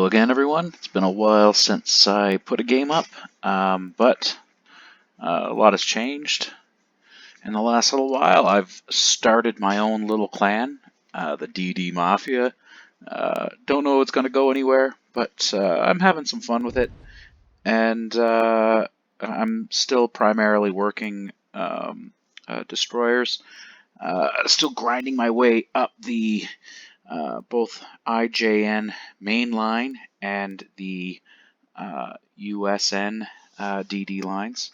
Hello again, everyone. It's been a while since I put a game up, but a lot has changed in the last little while. I've started my own little clan, the DD Mafia. Don't know it's going to go anywhere, but I'm having some fun with it, and I'm still primarily working destroyers. Still grinding my way up the both IJN main line and the USN DD lines.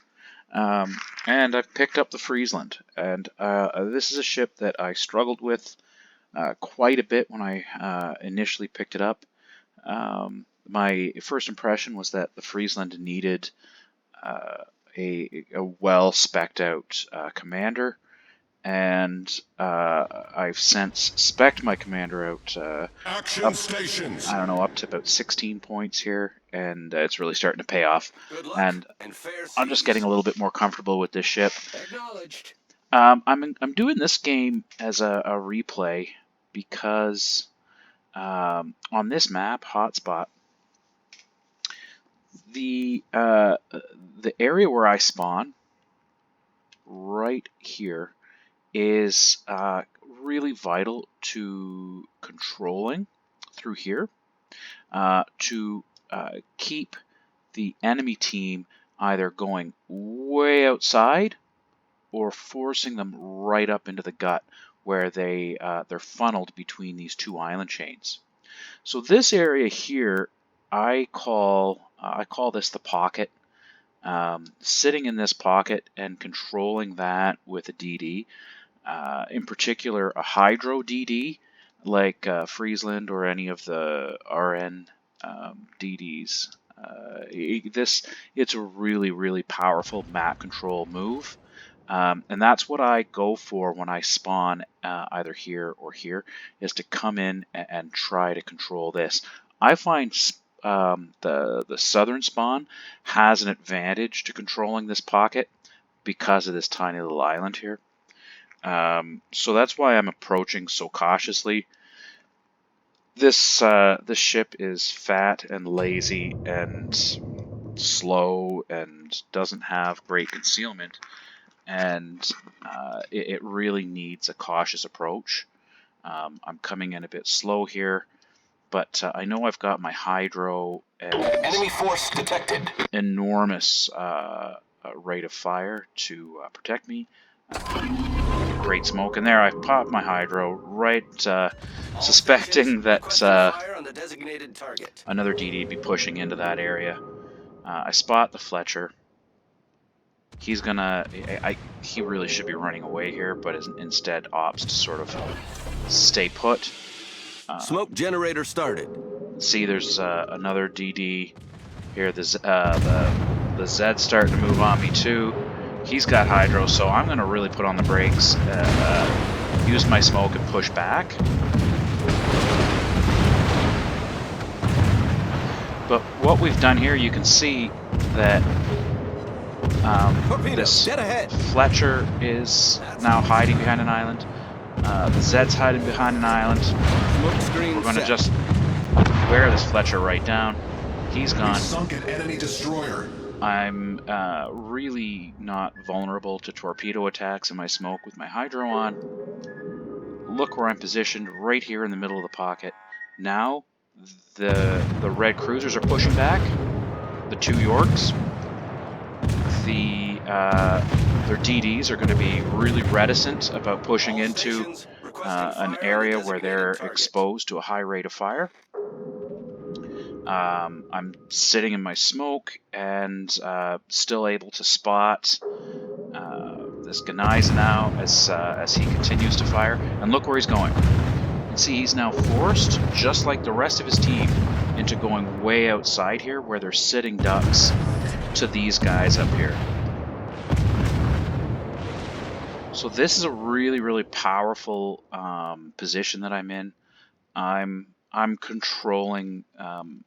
And I've picked up the Friesland, and this is a ship that I struggled with quite a bit when I initially picked it up. My first impression was that the Friesland needed a well-spec'd out commander, and I've since spec'd my commander out Action stations. I don't know, up to about 16 points here, and it's really starting to pay off. And I'm just getting a little bit more comfortable with this ship. Acknowledged. I'm doing this game as a replay because on this map, Hotspot, the area where I spawn, right here, is really vital to controlling through here to keep the enemy team either going way outside or forcing them right up into the gut where they're funneled between these two island chains. So this area here, I call this the pocket. Sitting in this pocket and controlling that with a DD, in particular a Hydro DD like Friesland or any of the RN DDs. It's a really powerful map control move, and that's what I go for when I spawn either here or here, is to come in and try to control this. I find the southern spawn has an advantage to controlling this pocket because of this tiny little island here. So that's why I'm approaching so cautiously. This ship is fat and lazy and slow and doesn't have great concealment, and it really needs a cautious approach. I'm coming in a bit slow here, but I know I've got my Hydro and Enemy force detected. enormous rate of fire to protect me. Great smoke in there. I popped my Hydro right, suspecting that another DD would be pushing into that area. I spot the Fletcher. He's gonna. He really should be running away here, but instead opts to sort of stay put. Smoke generator started. See, there's another DD here. The Zed's starting to move on me too. He's got Hydro, so I'm going to really put on the brakes, use my smoke and push back. But what we've done here, you can see that this Fletcher is now hiding behind an island. The Zed's hiding behind an island. We're going to just wear this Fletcher right down. He's gone. Sunk an enemy destroyer. I'm really not vulnerable to torpedo attacks in my smoke with my Hydro on. Look where I'm positioned, right here in the middle of the pocket. Now, the red cruisers are pushing back. The two Yorks. Their DDs are going to be really reticent about pushing into an area where they're exposed to a high rate of fire. I'm sitting in my smoke and still able to spot this Gneiss now as he continues to fire. And look where he's going. You can see he's now forced, just like the rest of his team, into going way outside here where they're sitting ducks to these guys up here. So this is a really powerful position that I'm in. I'm controlling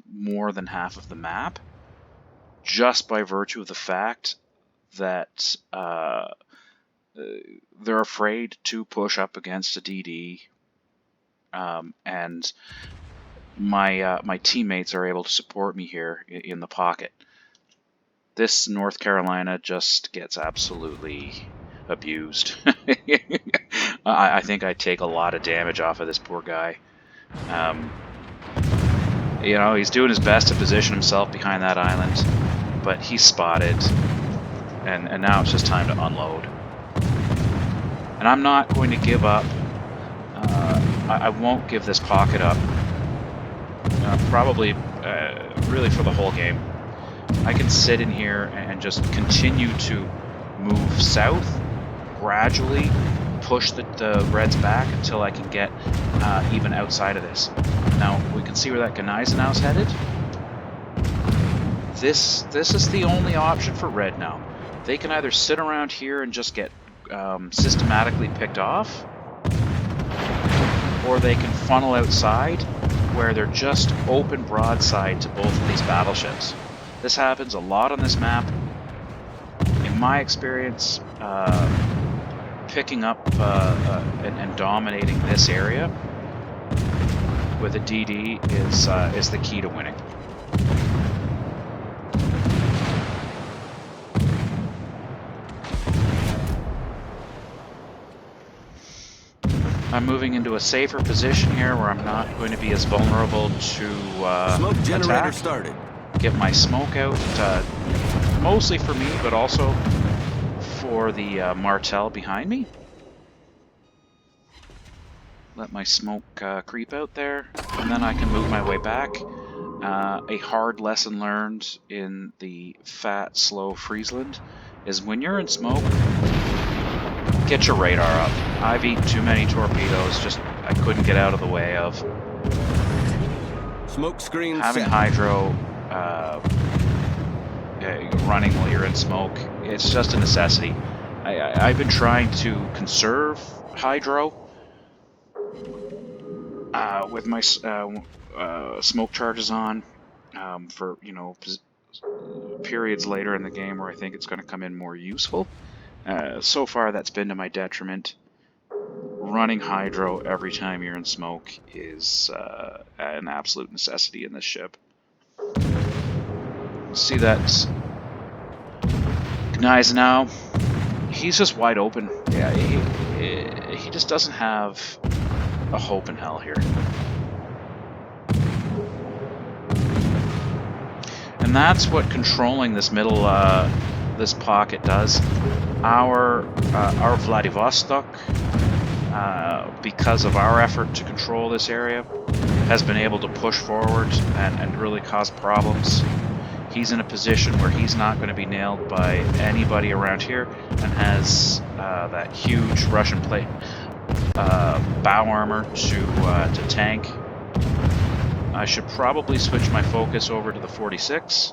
more than half of the map just by virtue of the fact that they're afraid to push up against a DD, and my teammates are able to support me here in the pocket. This North Carolina just gets absolutely abused. I think I take a lot of damage off of this poor guy. You know, he's doing his best to position himself behind that island, but he's spotted, and now it's just time to unload. And I'm not going to give up. I won't give this pocket up. Probably, really for the whole game. I can sit in here and just continue to move south, gradually push the Reds back until I can get even outside of this. Now, we can see where that Gneisenau's headed. This is the only option for Red now. They can either sit around here and just get systematically picked off, or they can funnel outside where they're just open broadside to both of these battleships. This happens a lot on this map. In my experience, picking up and dominating this area with a DD is the key to winning. I'm moving into a safer position here where I'm not going to be as vulnerable to Smoke generator attack. started. Get my smoke out, mostly for me, but also for the Martel behind me. Let my smoke creep out there, and then I can move my way back. A hard lesson learned in the fat, slow Friesland is when you're in smoke, get your radar up. I've eaten too many torpedoes, just I couldn't get out of the way of. Smoke screen Having set. hydro running while you're in smoke, it's just a necessity. I've been trying to conserve hydro with my smoke charges on for, you know, periods later in the game where I think it's going to come in more useful. So far, that's been to my detriment. Running hydro every time you're in smoke is an absolute necessity in this ship. See that Gneisenau? He's just wide open. Yeah, he just doesn't have a hope in hell here. And that's what controlling this middle, this pocket does. Our Vladivostok, because of our effort to control this area, has been able to push forward and really cause problems. He's in a position where he's not going to be nailed by anybody around here, and has that huge Russian plate bow armor to tank. I should probably switch my focus over to the 46.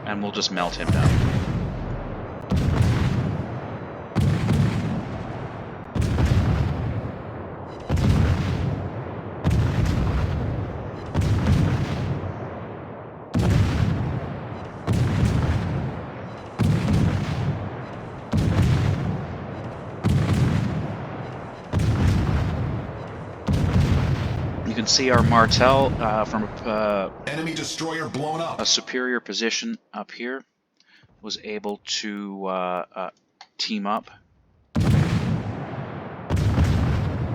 And we'll just melt him down. You can see our Martel from Enemy destroyer blown up. a superior position up here was able to team up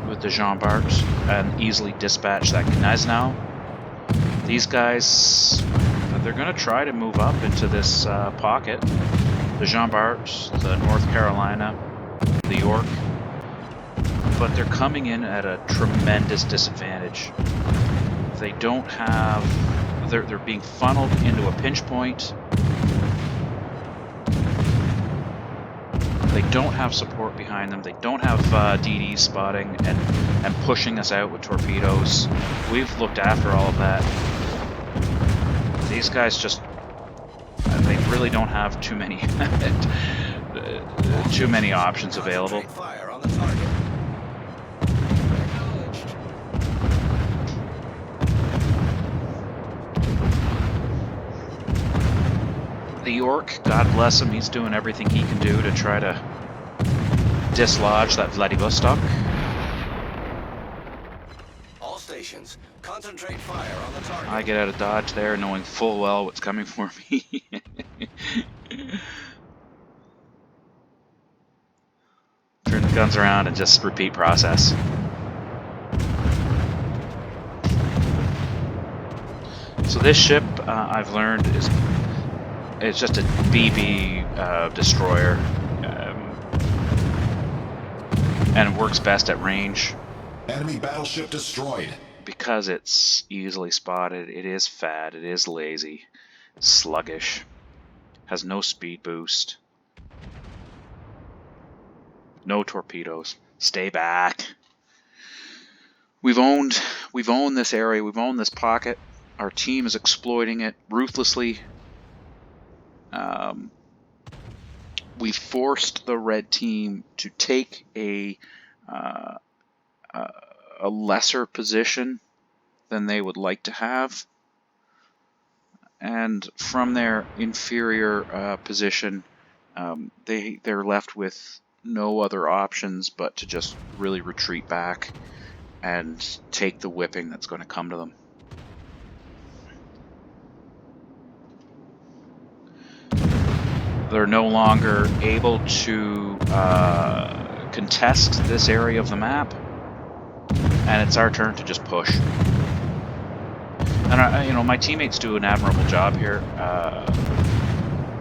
with the Jean Bart and easily dispatch that Gneisenau. These guys, they're going to try to move up into this pocket. The Jean Bart, the North Carolina, the York. But they're coming in at a tremendous disadvantage. They don't have... They're being funneled into a pinch point. They don't have support behind them. They don't have DD spotting and pushing us out with torpedoes. We've looked after all of that. These guys just... They really don't have too many options available. Fire on the target. The York, God bless him, he's doing everything he can do to try to dislodge that Vladivostok. All stations, concentrate fire on the target. I get out of dodge there, knowing full well what's coming for me. Turn the guns around and just repeat process. So this ship, I've learned, is just a BB destroyer, and works best at range. Enemy battleship destroyed. Because it's easily spotted, it is fat, it is lazy, sluggish, has no speed boost, no torpedoes. Stay back. We've owned this area, we've owned this pocket. Our team is exploiting it ruthlessly. We forced the red team to take a lesser position than they would like to have, and from their inferior position, they're left with no other options but to just really retreat back and take the whipping that's going to come to them. They're no longer able to contest this area of the map, and it's our turn to just push. And you know, my teammates do an admirable job here.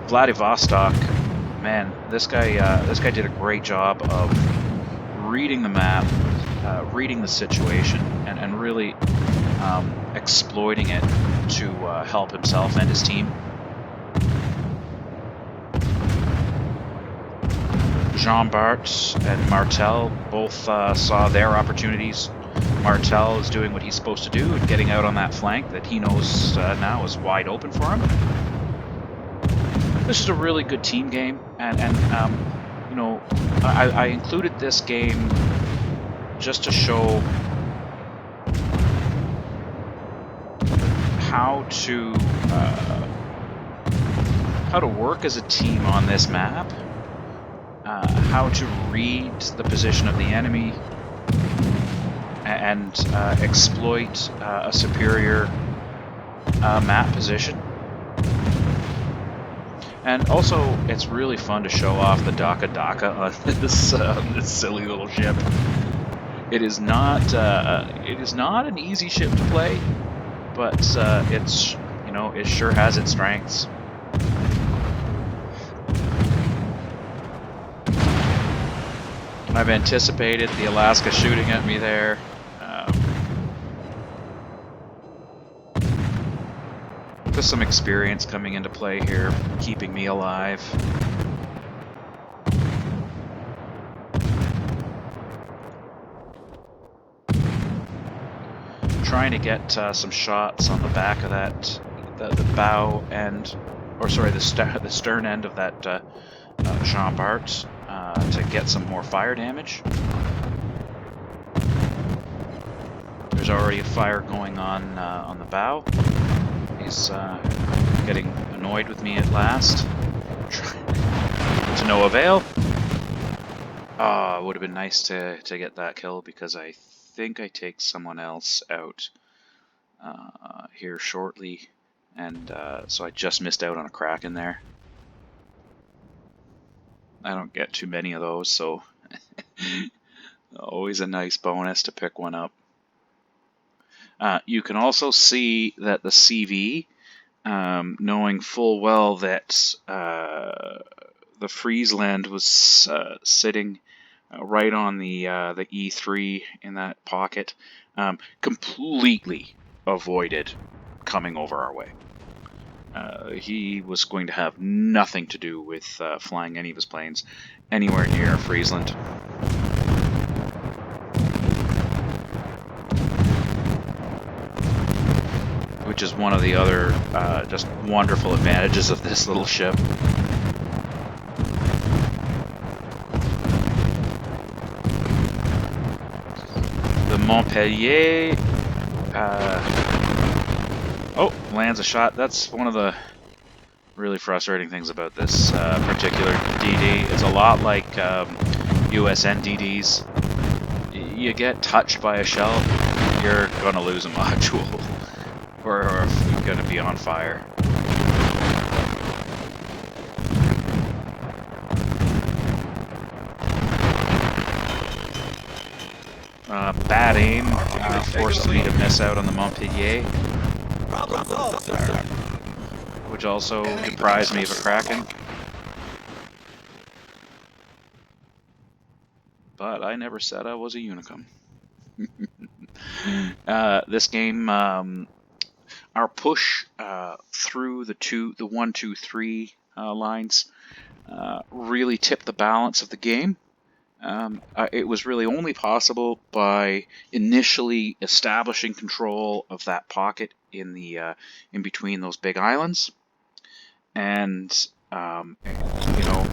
Vladivostok, man, this guy did a great job of reading the map, reading the situation, and really exploiting it to help himself and his team. Jean Bart and Martel both saw their opportunities. Martel is doing what he's supposed to do and getting out on that flank that he knows now is wide open for him. This is a really good team game, and you know, I included this game just to show how to work as a team on this map, how to read the position of the enemy, and exploit a superior map position. And also, it's really fun to show off the Daka Daka on this silly little ship. It is not an easy ship to play, but it's, you know, it sure has its strengths. I've anticipated the Alaska shooting at me there. Just some experience coming into play here, keeping me alive. Trying to get some shots on the back of that, the bow end, or sorry, the stern end of that Jean Bart to get some more fire damage. There's already a fire going on the bow. He's getting annoyed with me at last. To no avail. It would have been nice to get that kill, because I think I take someone else out here shortly, and so I just missed out on a kraken there. I don't get too many of those, so always a nice bonus to pick one up. You can also see that the CV, knowing full well that the Friesland was sitting right on the E3 in that pocket, completely avoided coming over our way. He was going to have nothing to do with flying any of his planes anywhere near Friesland. Which is one of the other just wonderful advantages of this little ship. The Montpellier lands a shot. That's one of the really frustrating things about this particular DD. It's a lot like USNDDs. You get touched by a shell, you're gonna lose a module, or you're gonna be on fire. Bad aim forces me to miss out on the Montpellier, which also deprives me of a kraken. But I never said I was a unicum. This game, our push through the 1, 2, 3 lines really tipped the balance of the game. It was really only possible by initially establishing control of that pocket in the in between those big islands, and you know,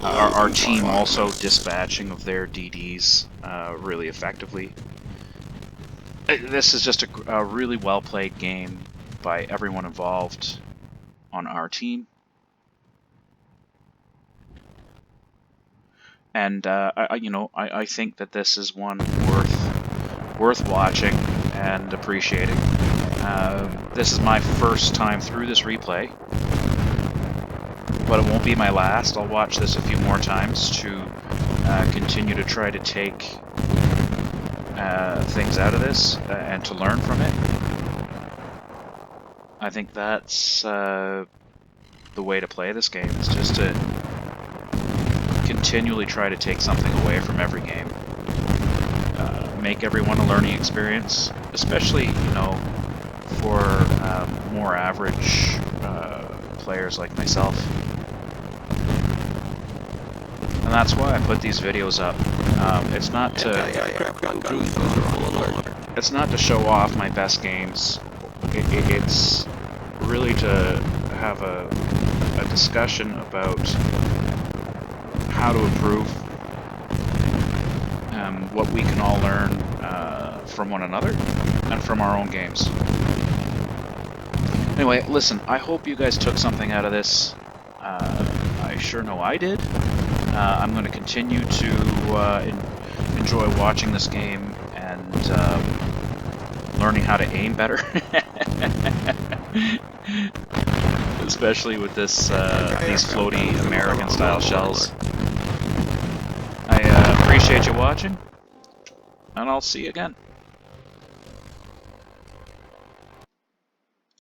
our team also dispatching of their DDs really effectively. This is just a really well played game by everyone involved on our team. And I think that this is one worth watching and appreciating. This is my first time through this replay, but it won't be my last. I'll watch this a few more times to continue to try to take things out of this and to learn from it. I think that's the way to play this game, is just to continually try to take something away from every game. Make everyone a learning experience, especially, you know, for more average players like myself. And that's why I put these videos up. It's not to show off my best games. It's really to have a discussion about how to improve, what we can all learn from one another and from our own games. Anyway, listen, I hope you guys took something out of this. I sure know I did. I'm going to continue to enjoy watching this game and learning how to aim better. Especially with this these floaty American-style shells. I appreciate you watching, and I'll see you again.